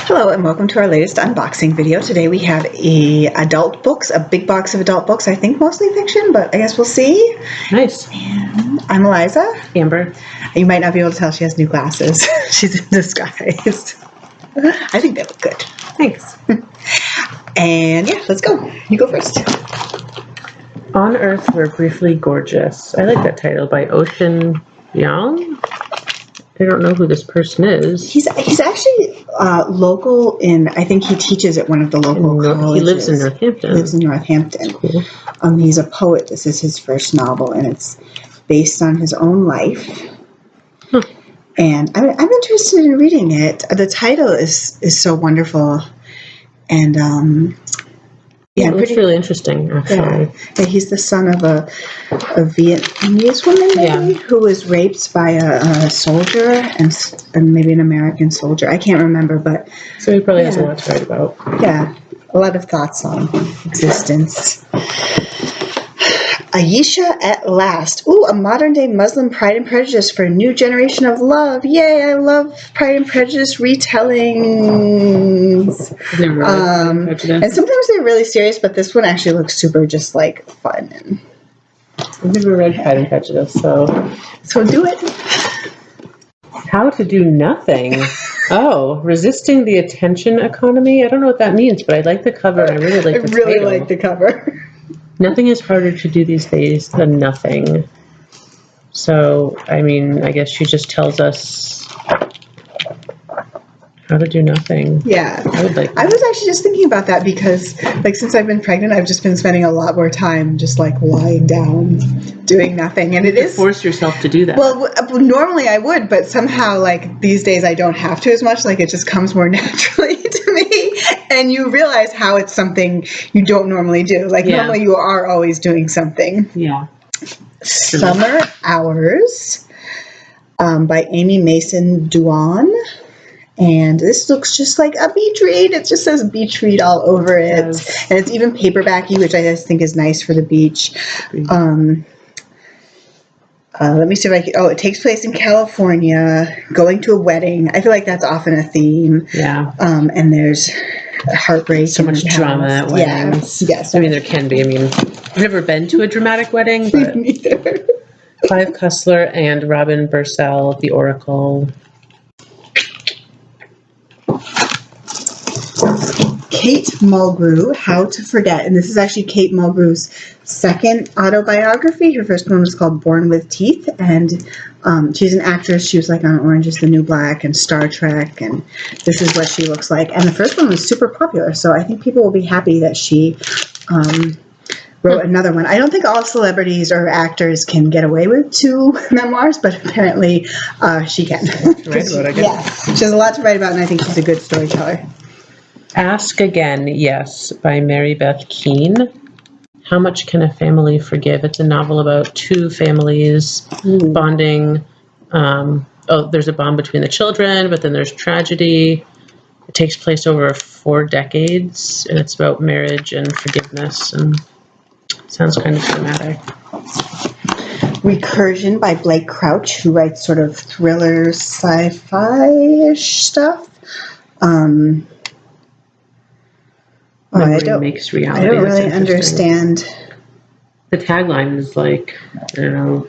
Hello and welcome to our latest unboxing video. Today we have adult books, a big box of adult books, I think mostly fiction, but I guess we'll see. Nice. And I'm Eliza. Amber. You might not be able to tell she has new glasses. She's in disguise. I think they look good. Thanks. And yeah, let's go. You go first. On Earth We're Briefly Gorgeous. I like that title, by Ocean Young. I don't know who this person is. He's actually local in, I think he teaches at one of the local colleges. He lives in Northampton. Lives in Northampton. Cool. He's a poet. This is his first novel, and it's based on his own life. Huh. And I'm interested in reading it. The title is so wonderful, and yeah, it's really interesting, actually. Yeah, he's the son of a Vietnamese woman, maybe, who was raped by a soldier and maybe an American soldier. I can't remember, but so he probably has a lot to write about. Yeah, a lot of thoughts on existence. Ayesha at Last. Ooh, a modern-day Muslim Pride and Prejudice for a new generation of love. Yay, I love Pride and Prejudice retellings. And sometimes they're really serious, but this one actually looks super just, like, fun. I've never read Pride and Prejudice, so do it. How to do nothing. Oh, resisting the attention economy? I don't know what that means, but I like the cover, and I really like the title. I really like the cover. Nothing is harder to do these days than nothing. So, I mean, I guess she just tells us how to do nothing. Yeah. I would like that. I was actually just thinking about that because, like, since I've been pregnant, I've just been spending a lot more time just, like, lying down, doing nothing. And it is... force yourself to do that. Well, normally I would, but somehow, like, these days I don't have to as much. Like, it just comes more naturally to me. And you realize how it's something you don't normally do. Like, normally you are always doing something. Yeah. Summer Hours by Amy Mason Doan. And this looks just like a beach read. It just says beach read all over it. Yes. And it's even paperbacky, which I just think is nice for the beach. Let me see if I can... Oh, it takes place in California, going to a wedding. I feel like that's often a theme. Yeah. And there's heartbreak. So much drama at weddings. Yeah. Yes. I mean, there can be. I mean, I've never been to a dramatic wedding, but... Me neither. Clive Cussler and Robin Bursell, The Oracle. Kate Mulgrew, How to Forget. And this is actually Kate Mulgrew's second autobiography. Her first one was called Born with Teeth. And she's an actress. She was like on Orange is the New Black and Star Trek. And this is what she looks like. And the first one was super popular. So I think people will be happy that she wrote another one. I don't think all celebrities or actors can get away with 2 memoirs, but apparently she can. Yes, she has a lot to write about, and I think she's a good storyteller. Ask Again, Yes, by Mary Beth Keane. How Much Can a Family Forgive? It's a novel about 2 families bonding. There's a bond between the children, but then there's tragedy. It takes place over 4 decades, and it's about marriage and forgiveness, and it sounds kind of dramatic. Recursion by Blake Crouch, who writes sort of thriller, sci-fi-ish stuff. I don't really understand. The tagline is like, I don't know.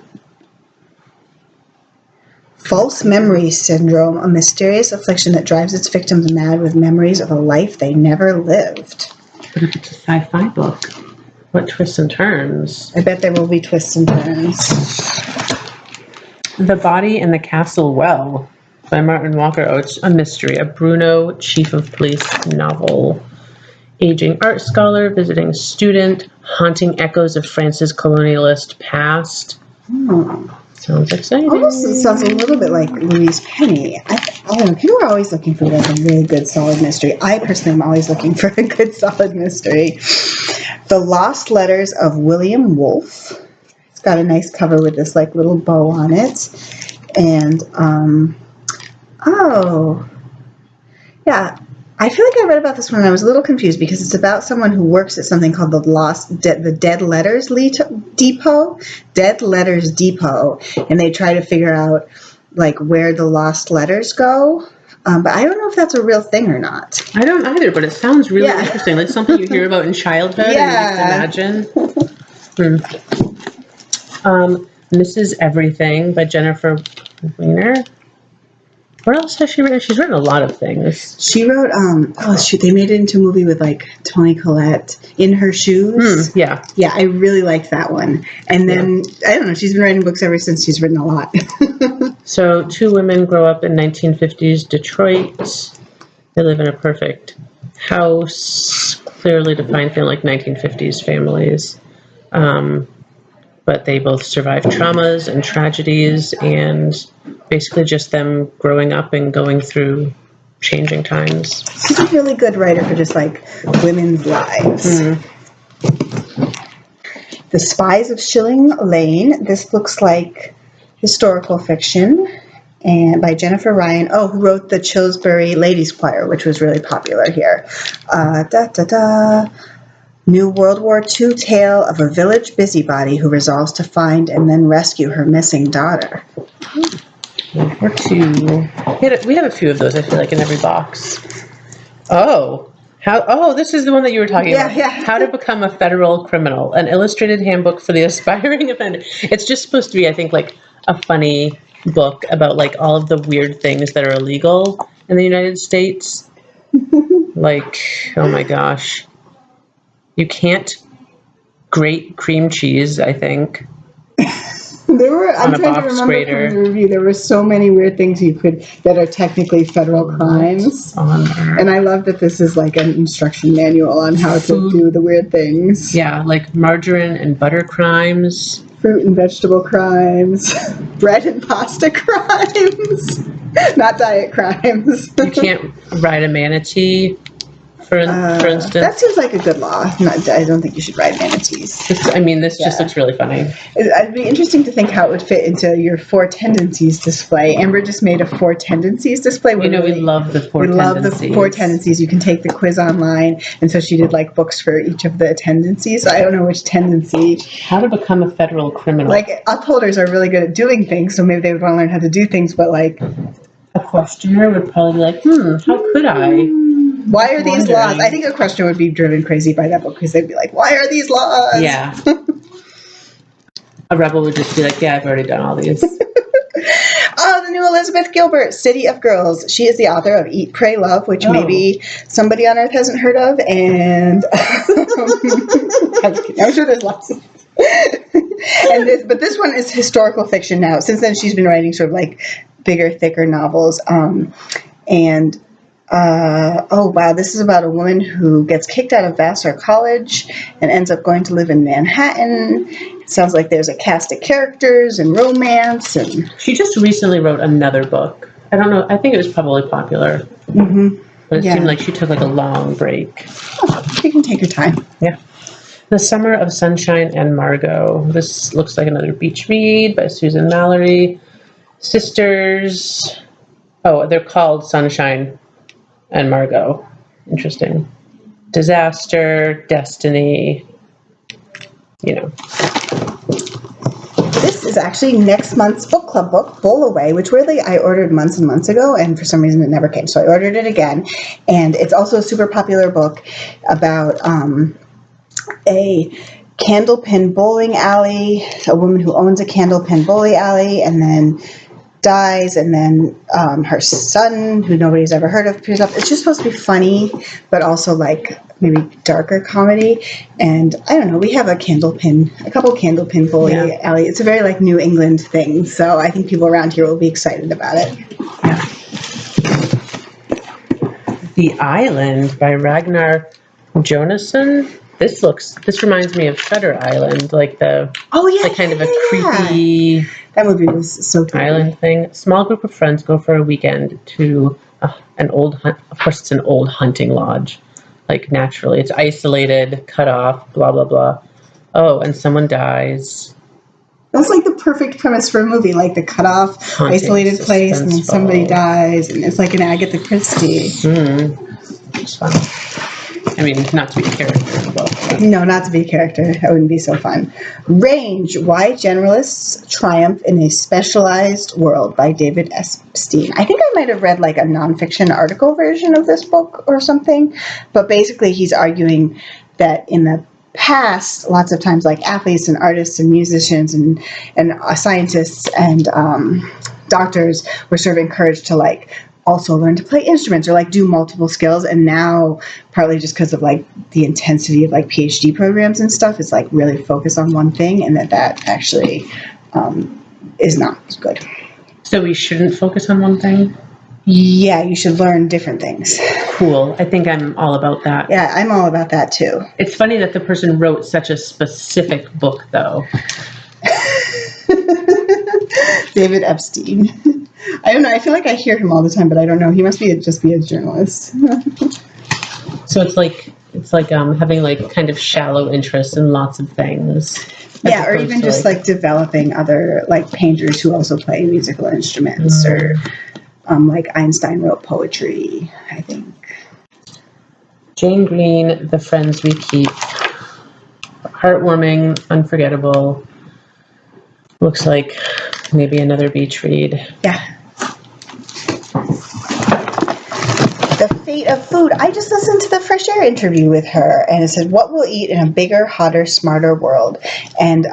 False memory syndrome, a mysterious affliction that drives its victims mad with memories of a life they never lived. But if it's a sci-fi book, what twists and turns? I bet there will be twists and turns. The Body in the Castle Well by Martin Walker. Oh, it's a mystery, a Bruno Chief of Police novel. Aging art scholar, visiting student, haunting echoes of France's colonialist past. Sounds exciting. Almost sounds a little bit like Louise Penny. I don't know. People are always looking for like a really good, solid mystery. I personally am always looking for a good, solid mystery. The Lost Letters of William Woolf. It's got a nice cover with this like little bow on it. And, I feel like I read about this one and I was a little confused because it's about someone who works at something called the Dead Letters Depot. Dead Letters Depot. And they try to figure out like where the lost letters go. But I don't know if that's a real thing or not. I don't either, but it sounds really interesting. Like something you hear about in childhood and you imagine. Mrs. Everything by Jennifer Weiner. What else has she written? She's written a lot of things. She wrote, they made it into a movie with like Toni Collette, In Her Shoes. Yeah. Yeah, I really liked that one. And then, I don't know, she's been writing books ever since. She's written a lot. So, two women grow up in 1950s Detroit. They live in a perfect house, clearly defined, feeling like 1950s families. But they both survive traumas and tragedies, and basically just them growing up and going through changing times. She's a really good writer for just like women's lives. The Spies of Shilling Lane. This looks like historical fiction, and by Jennifer Ryan. Who wrote the Chilsbury Ladies Choir, which was really popular here. New World War II tale of a village busybody who resolves to find and then rescue her missing daughter. World War II. We have a few of those, I feel like, in every box. This is the one that you were talking about. Yeah. How to Become a Federal Criminal, an illustrated handbook for the aspiring offender. It's just supposed to be, I think, like a funny book about like all of the weird things that are illegal in the United States. Like, oh my gosh. You can't grate cream cheese, I think. I'm trying to remember from the review, there were so many weird things that are technically federal crimes. And I love that this is like an instruction manual on how to do the weird things. Yeah, like margarine and butter crimes. Fruit and vegetable crimes. Bread and pasta crimes. Not diet crimes. You can't ride a manatee. For instance, that seems like a good law. I don't think you should ride manatees. This just looks really funny. It'd be interesting to think how it would fit into your 4 tendencies display. Amber just made a 4 tendencies display. We love the 4 tendencies. We love the 4 tendencies. You can take the quiz online, and so she did like books for each of the tendencies. So I don't know which tendency. How to become a federal criminal. Like upholders are really good at doing things, so maybe they would want to learn how to do things. But like a questioner would probably be like, how could I? Why are these laws? I think a questioner would be driven crazy by that book because they'd be like, why are these laws? Yeah. A rebel would just be like, yeah, I've already done all these. The new Elizabeth Gilbert, City of Girls. She is the author of Eat, Pray, Love, which maybe somebody on Earth hasn't heard of. And I'm sure there's lots of but this one is historical fiction now. Since then, she's been writing sort of like bigger, thicker novels. This is about a woman who gets kicked out of Vassar College and ends up going to live in Manhattan. It sounds like there's a cast of characters and romance. And she just recently wrote another book. I don't know. I think it was probably popular. Mm-hmm. But it seemed like she took like a long break. You can take your time. Yeah. The Summer of Sunshine and Margot. This looks like another beach read by Susan Mallery. Sisters. They're called Sunshine and Margot. Interesting. Disaster, destiny, This is actually next month's book club book, Bowlaway, which weirdly I ordered months and months ago, and for some reason it never came. So I ordered it again. And it's also a super popular book about a candlepin bowling alley, a woman who owns a candlepin bowling alley, and then dies, and then her son, who nobody's ever heard of, appears up. It's just supposed to be funny, but also like maybe darker comedy. And I don't know, we have a couple candlepin bowling alley. It's a very like New England thing, so I think people around here will be excited about it. Yeah. The Island by Ragnar Jonasson. This reminds me of Shutter Island, like the kind of a creepy. That movie was so creepy. Island thing. A small group of friends go for a weekend to an old hunting lodge. Like naturally, it's isolated, cut off, blah blah blah. Oh, and someone dies. That's like the perfect premise for a movie, like the cut off, isolated place, and then somebody dies, and it's like an Agatha Christie. It's fun. I mean, not to be a character in the book. No, not to be a character. That wouldn't be so fun. Range, Why Generalists Triumph in a Specialized World by David Epstein. I think I might have read like a nonfiction article version of this book or something, but basically he's arguing that in the past, lots of times like athletes and artists and musicians and scientists and doctors were sort of encouraged to like also learn to play instruments or like do multiple skills, and now partly just because of like the intensity of like PhD programs and stuff, it's like really focused on one thing, and that actually is not good. So we shouldn't focus on one thing? Yeah, you should learn different things. Cool. I think I'm all about that. Yeah, I'm all about that too. It's funny that the person wrote such a specific book, though. David Epstein. I don't know. I feel like I hear him all the time, but I don't know. He must just be a journalist. So it's like having like kind of shallow interest in lots of things. Yeah, or even just like developing other like painters who also play musical instruments, or like Einstein wrote poetry, I think. Jane Green, The Friends We Keep. Heartwarming, unforgettable. Looks like maybe another beach read. Yeah. The Fate of Food. I just listened to the Fresh Air interview with her, and it said, what we'll eat in a bigger, hotter, smarter world. And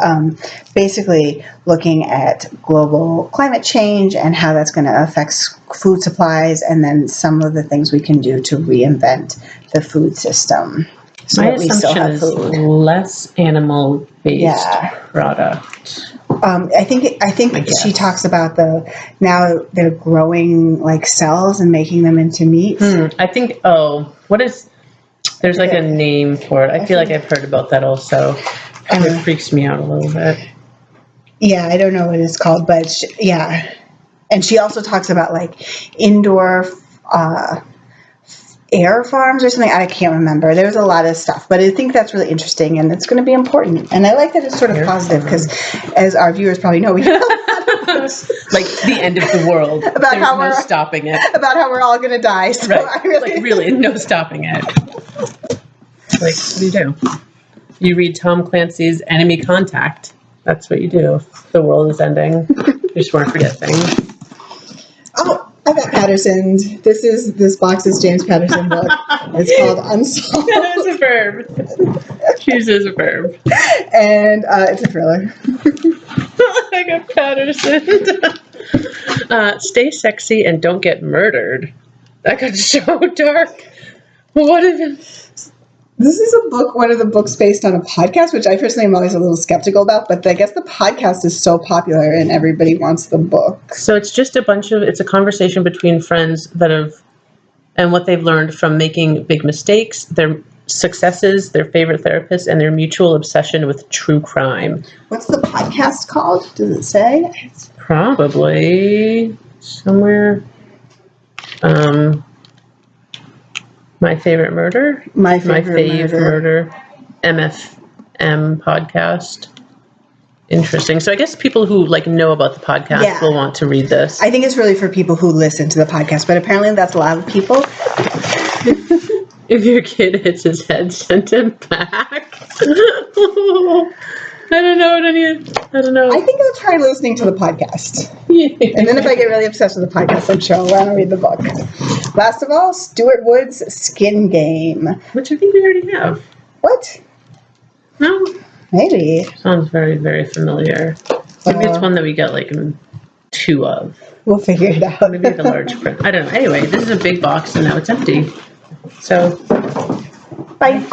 basically looking at global climate change and how that's going to affect food supplies, and then some of the things we can do to reinvent the food system. So My that we still assumption have is food. less animal-based product. I think she talks about now they're growing like cells and making them into meat. I think, there's like a name for it. I feel like I've heard about that also. It freaks me out a little bit. Yeah, I don't know what it's called, but yeah. And she also talks about like indoor air farms or something. I can't remember. There's a lot of stuff, but I think that's really interesting, and it's going to be important. And I like that it's sort of positive, because as our viewers probably know, we have like the end of the world. About There's how no stopping it. About how we're all going to die. So right. Really, no stopping it. Like, what do? You read Tom Clancy's Enemy Contact. That's what you do. The world is ending. You just want to forget things. Oh, I got Patterson's. This box is James Patterson book. It's called Unsolved. That is a verb. Choose as a verb. And it's a thriller. I got Patterson. Stay sexy and don't get murdered. That got so dark. What if... This is a book, one of the books based on a podcast, which I personally am always a little skeptical about, but I guess the podcast is so popular and everybody wants the book. So it's just it's a conversation between friends and what they've learned from making big mistakes, their successes, their favorite therapists, and their mutual obsession with true crime. What's the podcast called? Does it say? It's probably somewhere. My Favorite Murder? My Favorite Murder. MFM podcast. Interesting. So I guess people who know about the podcast will want to read this. I think it's really for people who listen to the podcast, but apparently that's a lot of people. If your kid hits his head, send him back. I don't know. I think I'll try listening to the podcast. Yeah. And then if I get really obsessed with the podcast, I'm sure I'll want to read the book. Last of all, Stuart Wood's Skin Game. Which I think we already have. What? No? Maybe. Sounds very, very familiar. Maybe it's one that we get 2 of. We'll figure it out. Maybe the large print. I don't know. Anyway, this is a big box and now it's empty. So, bye.